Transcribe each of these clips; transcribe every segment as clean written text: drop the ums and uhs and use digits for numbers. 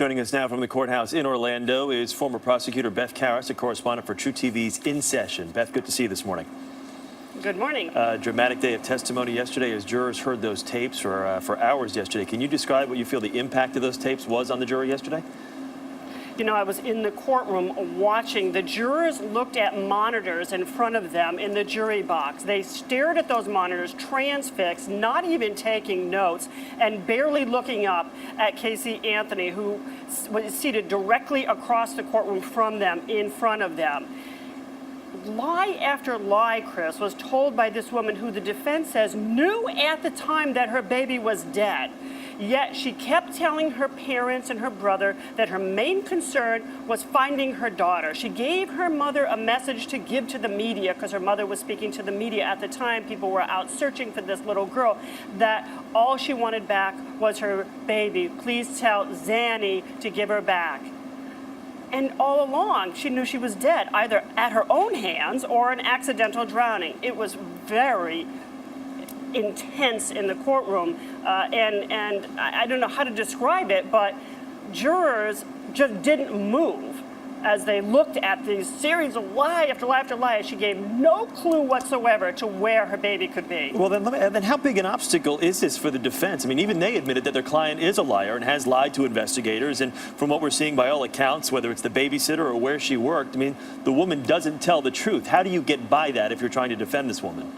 Joining us now from the courthouse in Orlando is former prosecutor Beth, a correspondent for True TV's In Session. Beth, good to see you this morning. Good morning. Dramatic day of testimony yesterday as jurors heard those tapes for hours yesterday. Can you describe what you feel the impact of those tapes was on the jury yesterday? You know, I was in the courtroom watching. The jurors looked at monitors in front of them in the jury box. They stared at those monitors, transfixed, not even taking notes, and barely looking up at Casey Anthony, who was seated directly across the courtroom from them, in front of them. Lie after lie, Chris, was told by this woman who the defense says knew at the time that her baby was dead. Yet she kept telling her parents and her brother that her main concern was finding her daughter. She gave her mother a message to give to the media, because her mother was speaking to the media at the time. People were out searching for this little girl, that all she wanted back was her baby. Please tell Zanny to give her back. And all along, she knew she was dead, either at her own hands or an accidental drowning. It was very intense in the courtroom, and I don't know how to describe it, but jurors just didn't move as they looked at these series of lie after lie after lie. She gave no clue whatsoever to where her baby could be. Well, then how big an obstacle is this for the defense? I mean, even they admitted that their client is a liar and has lied to investigators. And from what we're seeing by all accounts, whether it's the babysitter or where she worked, I mean, the woman doesn't tell the truth. How do you get by that if you're trying to defend this woman?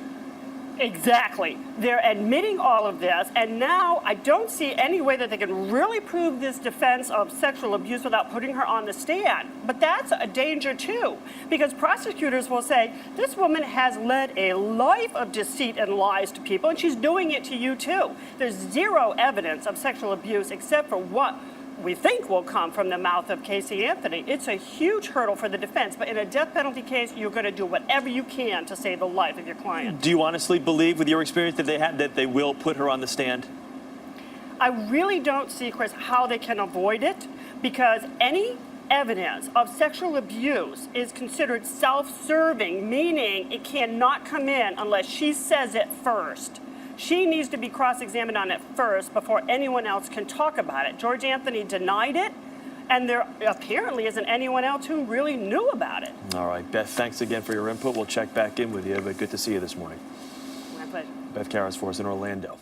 Exactly. They're admitting all of this, and now I don't see any way that they can really prove this defense of sexual abuse without putting her on the stand. But that's a danger too, because prosecutors will say, this woman has led a life of deceit and lies to people, and she's doing it to you too. There's zero evidence of sexual abuse except for what we think will come from the mouth of Casey Anthony. It's a huge hurdle for the defense, but in a death penalty case, you're going to do whatever you can to save the life of your client. Do you honestly believe, with your experience, that they will put her on the stand? I really don't see, Chris, how they can avoid it, because any evidence of sexual abuse is considered self-serving, meaning it cannot come in unless she says it first. She needs to be cross-examined on it first before anyone else can talk about it. George Anthony denied it, and there apparently isn't anyone else who really knew about it. All right, Beth, thanks again for your input. We'll check back in with you, but good to see you this morning. My pleasure. Beth for us in Orlando.